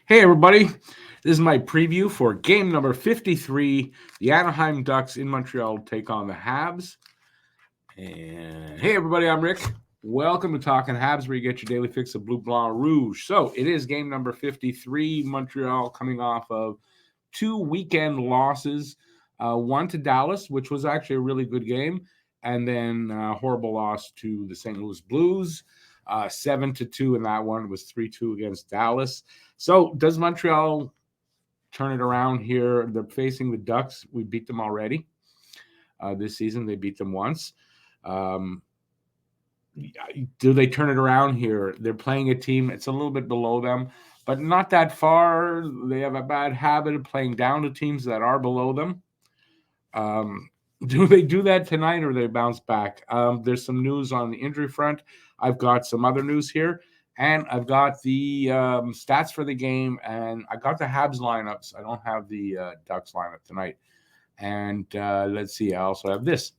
Hey, everybody. This is my preview for game number 53. The Anaheim Ducks in Montreal take on the Habs. And hey, everybody, I'm Rick. Welcome to Talking Habs, where you get your daily fix of Bleu Blanc Rouge. So it is game number 53. Montreal coming off of two weekend losses, one to Dallas, which was actually a really good game, and then a horrible loss to the St. Louis Blues. 7-2 in that one. It was 3-2 against Dallas. So does Montreal turn it around here? They're facing the Ducks. We beat them already this season. They beat them once. Do they turn it around here? They're playing a team. It's a little bit below them, but not that far. They have a bad habit of playing down to teams that are below them. Do they do that tonight, or they bounce back? There's some news on the injury front. I've got some other news here, and I've got the stats for the game, and I got the Habs lineups. I don't have the Ducks lineup tonight. And let's see. I also have this.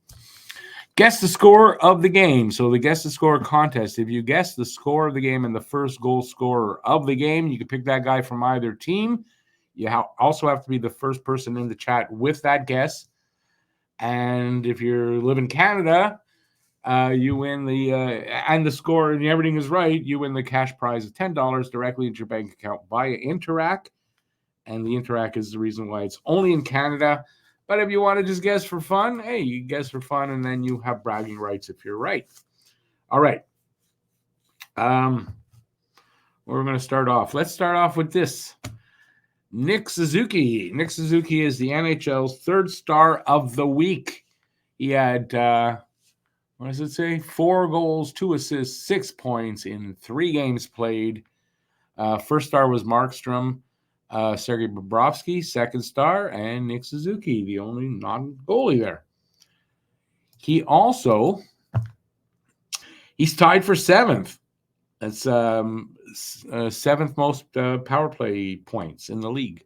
Guess the score of the game. So the guess the score contest. If you guess the score of the game and the first goal scorer of the game, you can pick that guy from either team. You also have to be the first person in the chat with that guess. And if you live in Canada, you win and the score and everything is right, you win the cash prize of $10 directly into your bank account via Interac. And the Interac is the reason why it's only in Canada. But if you want to just guess for fun, hey, you guess for fun, and then you have bragging rights if you're right. All right. We're going to start off. Let's start off with this. Nick Suzuki. Nick Suzuki is the NHL's third star of the week. He had, what does it say? 4 goals, 2 assists, 6 points in 3 games played. First star was Markstrom, Sergei Bobrovsky, second star, and Nick Suzuki, the only non-goalie there. He's tied for 7th. That's 7th most power play points in the league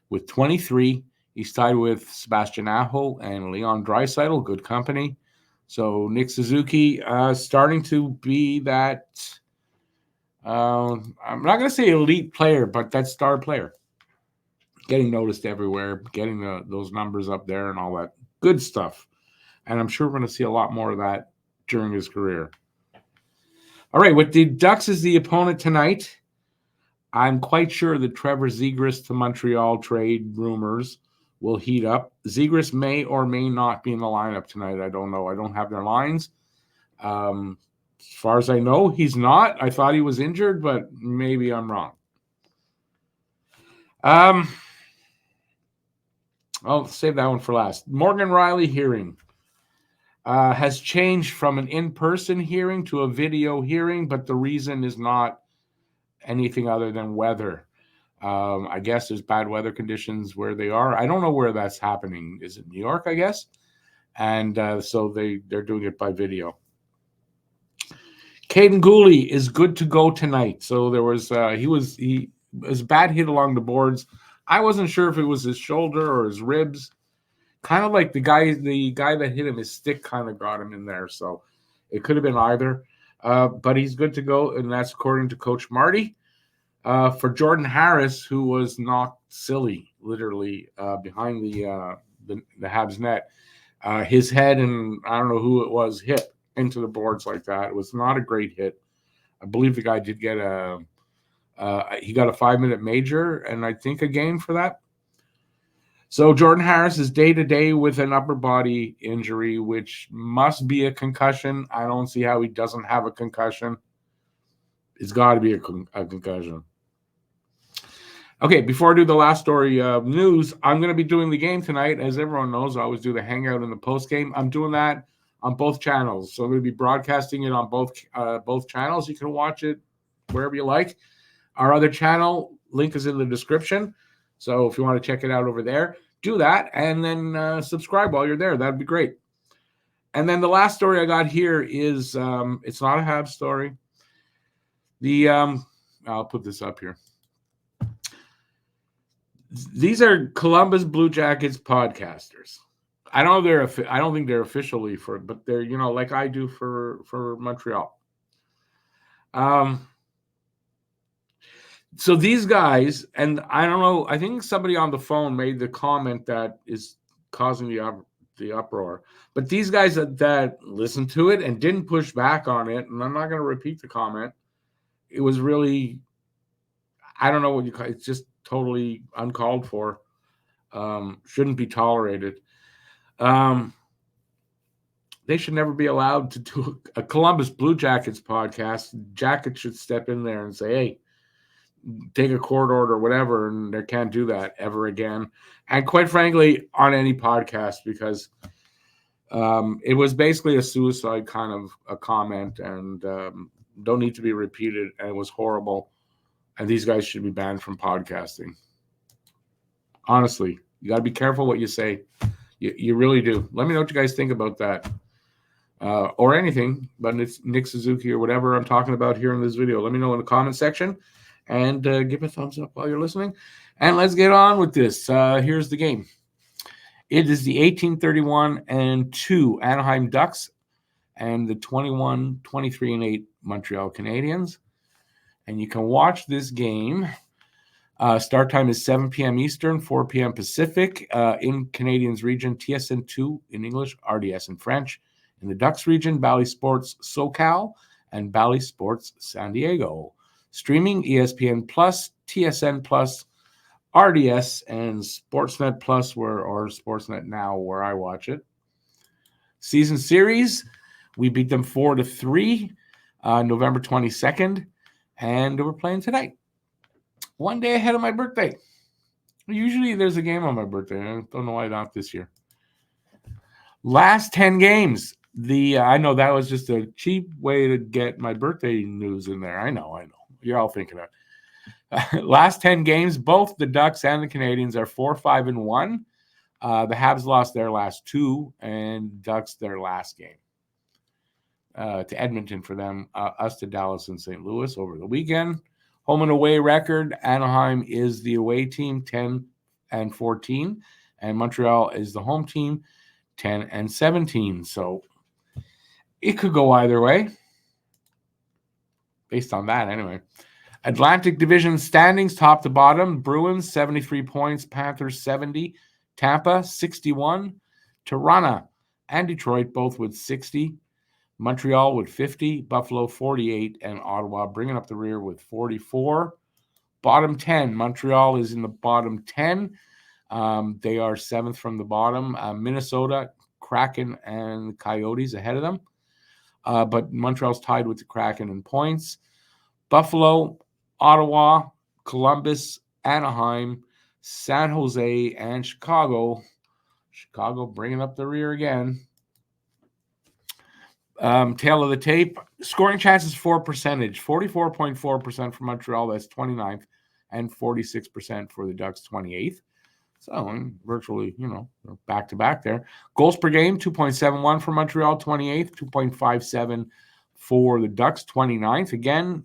with 23. He's tied with Sebastian Aho and Leon Draisaitl, good company. So Nick Suzuki starting to be that, I'm not going to say elite player, but that star player. Getting noticed everywhere, getting those numbers up there and all that good stuff. And I'm sure we're going to see a lot more of that during his career. All right, with the Ducks as the opponent tonight, I'm quite sure that Trevor Zegras to Montreal trade rumors will heat up. Zegras may or may not be in the lineup tonight. I don't know. I don't have their lines. As far as I know, he's not. I thought he was injured, but maybe I'm wrong. I'll save that one for last. Morgan Riley hearing has changed from an in-person hearing to a video hearing, but the reason is not anything other than weather. I guess there's bad weather conditions where they are. I don't know where that's happening. Is it New York, I guess? And so they're doing it by video. Caden Gooley is good to go tonight. So there was he was a bad hit along the boards. I wasn't sure if it was his shoulder or his ribs. Kind of like the guy that hit him, his stick kind of got him in there. So it could have been either. But he's good to go, and that's according to Coach Marty. For Jordan Harris, who was knocked silly, literally, behind the Habs net, his head and I don't know who it was hit into the boards like that. It was not a great hit. I believe the guy did get he got a 5-minute major, and I think a game for that. So Jordan Harris is day-to-day with an upper body injury, which must be a concussion. I don't see how he doesn't have a concussion. It's got to be a concussion. Okay, before I do the last story of news, I'm going to be doing the game tonight. As everyone knows, I always do the hangout and the post-game. I'm doing that on both channels. So I'm going to be broadcasting it on both channels. You can watch it wherever you like. Our other channel, link is in the description. So if you want to check it out over there, do that, and then subscribe while you're there. That'd be great. And then the last story I got here is it's not a Habs story. I'll put this up here. These are Columbus Blue Jackets podcasters. I don't think they're officially but they're like I do for Montreal. So these guys, and I don't know, I think somebody on the phone made the comment that is causing the uproar. But these guys that listened to it and didn't push back on it, and I'm not going to repeat the comment. It was really, I don't know what you call it. It's just totally uncalled for. Shouldn't be tolerated. They should never be allowed to do a Columbus Blue Jackets podcast. Jackets should step in there and say, hey, take a court order or whatever, and they can't do that ever again. And quite frankly, on any podcast, because it was basically a suicide kind of a comment, and don't need to be repeated, and it was horrible. And these guys should be banned from podcasting. Honestly, you got to be careful what you say. You really do. Let me know what you guys think about that. Or anything, but it's Nick Suzuki or whatever I'm talking about here in this video. Let me know in the comment section, and give a thumbs up while you're listening. And let's get on with this. Here's the game. It is the 18-31-2 Anaheim Ducks and the 21-23-8 Montreal Canadiens. And you can watch this game. Start time is 7 p.m. Eastern, 4 p.m. Pacific. In Canadiens region, TSN2 in English, RDS in French. In the Ducks region, Bally Sports SoCal and Bally Sports San Diego. Streaming ESPN Plus, TSN Plus, RDS, and Sportsnet Plus, or Sportsnet Now, where I watch it. Season series, we beat them 4-3, November 22nd, and we're playing tonight. One day ahead of my birthday. Usually there's a game on my birthday. I don't know why not this year. Last 10 games. I know that was just a cheap way to get my birthday news in there. I know. You're all thinking that. Last 10 games, both the Ducks and the Canadiens are 4-5-1. The Habs lost their last 2, and Ducks their last game to Edmonton for them. Us to Dallas and St. Louis over the weekend. Home and away record, Anaheim is the away team, 10-14, and Montreal is the home team, 10-17. So it could go either way, based on that anyway. Atlantic Division standings, top to bottom. Bruins, 73 points. Panthers, 70. Tampa, 61. Toronto and Detroit, both with 60. Montreal with 50. Buffalo, 48. And Ottawa bringing up the rear with 44. Bottom 10. Montreal is in the bottom 10. They are 7th from the bottom. Minnesota, Kraken, and Coyotes ahead of them. But Montreal's tied with the Kraken in points. Buffalo, Ottawa, Columbus, Anaheim, San Jose, and Chicago. Chicago bringing up the rear again. Tail of the tape. Scoring chances for percentage. 44.4% for Montreal. That's 29th. And 46% for the Ducks, 28th. So virtually, back to back there. Goals per game, 2.71 for Montreal, 28th, 2.57 for the Ducks, 29th. Again,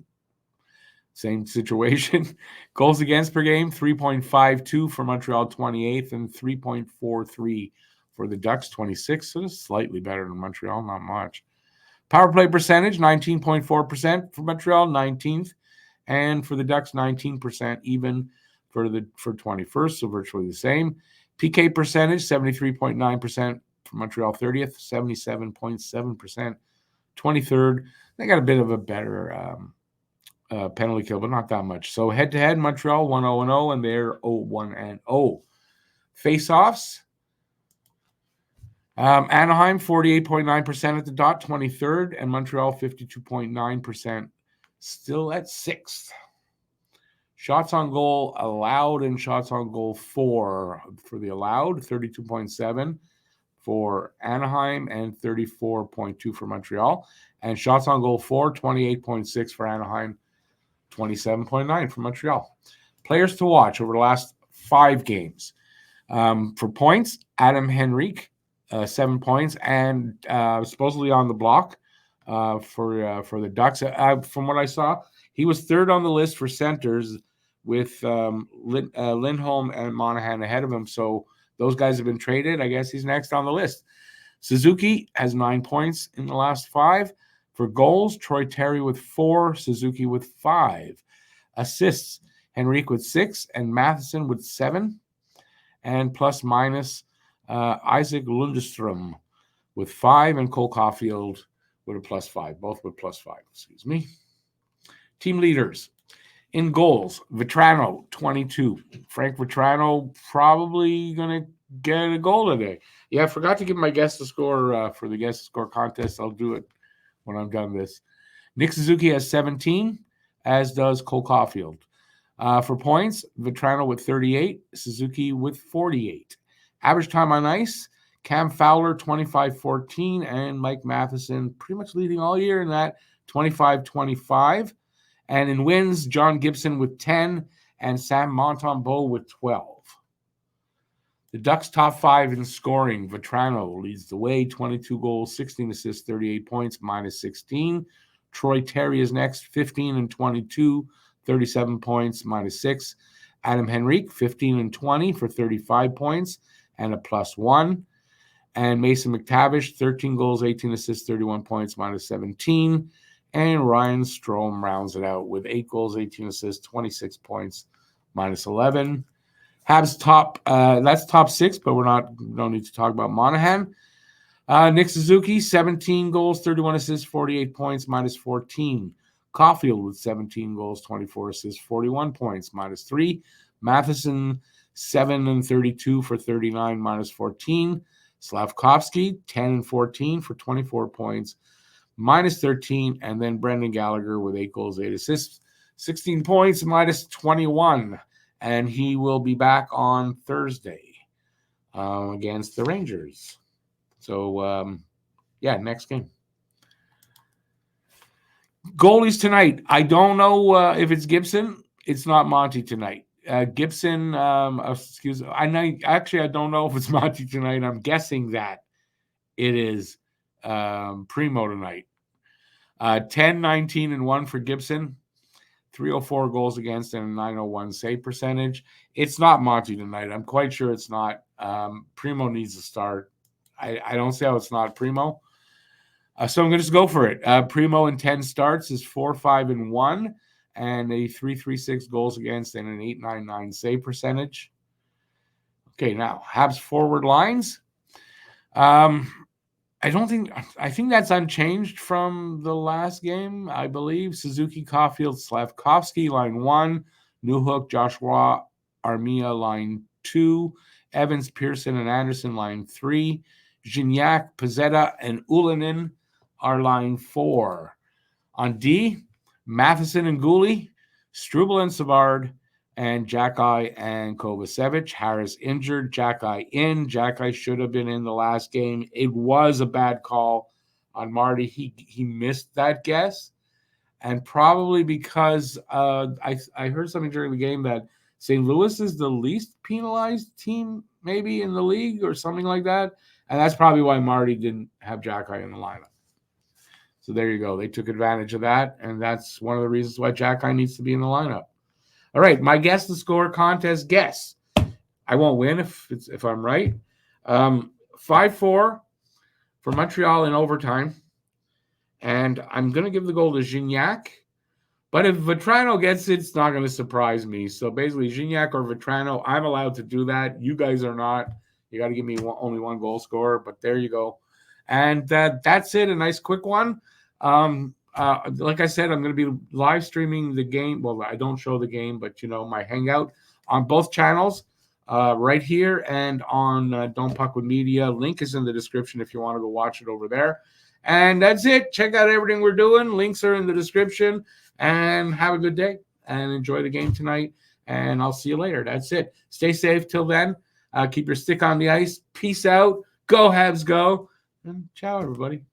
same situation. Goals against per game, 3.52 for Montreal, 28th, and 3.43 for the Ducks, 26th. So slightly better than Montreal, not much. Power play percentage, 19.4% for Montreal, 19th, and for the Ducks, 19%, even for 21st, so virtually the same. PK percentage, 73.9% for Montreal, 30th, 77.7%, 23rd. They got a bit of a better penalty kill, but not that much. So head-to-head, Montreal 1-0-0, and they're 0-1-0. Face-offs, Anaheim 48.9% at the dot, 23rd, and Montreal 52.9%, still at 6th. Shots on goal allowed and shots on goal for the allowed, 32.7 for Anaheim and 34.2 for Montreal. And shots on goal for, 28.6 for Anaheim, 27.9 for Montreal. Players to watch over the last 5 games. For points, Adam Henrique, 7 points, and supposedly on the block for the Ducks. From what I saw, he was 3rd on the list for centers, with Lindholm and Monahan ahead of him. So those guys have been traded. I guess he's next on the list. Suzuki has 9 points in the last 5. For goals, Troy Terry with 4, Suzuki with 5. Assists, Henrique with 6, and Matheson with 7. And plus minus Isaac Lundestrom with 5, and Cole Caulfield with a plus 5. Both with plus 5, excuse me. Team leaders. In goals, Vetrano, 22. Frank Vetrano probably going to get a goal today. Yeah, I forgot to give my guest the score for the guest score contest. I'll do it when I'm done this. Nick Suzuki has 17, as does Cole Caulfield. For points, Vetrano with 38, Suzuki with 48. Average time on ice, Cam Fowler, 25-14, and Mike Matheson pretty much leading all year in that, 25-25. And in wins, John Gibson with 10 and Sam Montembeault with 12. The Ducks' top 5 in scoring. Vetrano leads the way, 22 goals, 16 assists, 38 points, minus 16. Troy Terry is next, 15 and 22, 37 points, minus 6. Adam Henrique, 15 and 20 for 35 points and a plus 1. And Mason McTavish, 13 goals, 18 assists, 31 points, minus 17. And Ryan Strome rounds it out with 8 goals, 18 assists, 26 points, minus 11. Habs top, that's top 6, but don't need to talk about Monahan. Nick Suzuki, 17 goals, 31 assists, 48 points, minus 14. Caulfield with 17 goals, 24 assists, 41 points, minus 3. Matheson, 7 and 32 for 39, minus 14. Slavkovsky, 10 and 14 for 24 points, minus 13. And then Brendan Gallagher with 8 goals, 8 assists, 16 points, minus 21. And he will be back on Thursday against the Rangers. So, next game. Goalies tonight. I don't know if it's Gibson. It's not Monty tonight. Gibson, excuse me. I don't know if it's Monty tonight. I'm guessing that it is Primo tonight. 10, 19, and 1 for Gibson. 304 goals against and a 901 save percentage. It's not Monty tonight. I'm quite sure it's not. Primo needs to start. I don't see how it's not Primo. So I'm going to just go for it. Primo in 10 starts is 4-5-1 and a 336 goals against and an 899 save percentage. Okay, now Habs forward lines. I think that's unchanged from the last game, I believe. Suzuki, Caulfield, Slavkovsky, line 1. Newhook, Joshua, Armia, line 2. Evans, Pearson, and Anderson, line 3. Gignac, Pizzetta, and Ulanen are line 4. On D, Matheson and Gouli, Struble and Savard, and Jackeye and Kovacevic. Harris injured, Jackeye in. Jackeye should have been in the last game. It was a bad call on Marty. He missed that guess. And probably because I heard something during the game that St. Louis is the least penalized team maybe in the league or something like that. And that's probably why Marty didn't have Jackeye in the lineup. So there you go. They took advantage of that, and that's one of the reasons why Jackeye needs to be in the lineup. All right, my guess the score contest guess. I won't win if I'm right. 5-4 for Montreal in overtime. And I'm going to give the goal to Gignac. But if Vetrano gets it, it's not going to surprise me. So basically, Gignac or Vetrano, I'm allowed to do that. You guys are not. You got to give me only one goal scorer, but there you go. And that's it, a nice quick one. Like I said, I'm going to be live streaming the game. Well, I don't show the game, but, my hangout on both channels right here and on Don't Puck with Media. Link is in the description if you want to go watch it over there. And that's it. Check out everything we're doing. Links are in the description. And have a good day and enjoy the game tonight. And I'll see you later. That's it. Stay safe till then. Keep your stick on the ice. Peace out. Go Habs, go. And ciao, everybody.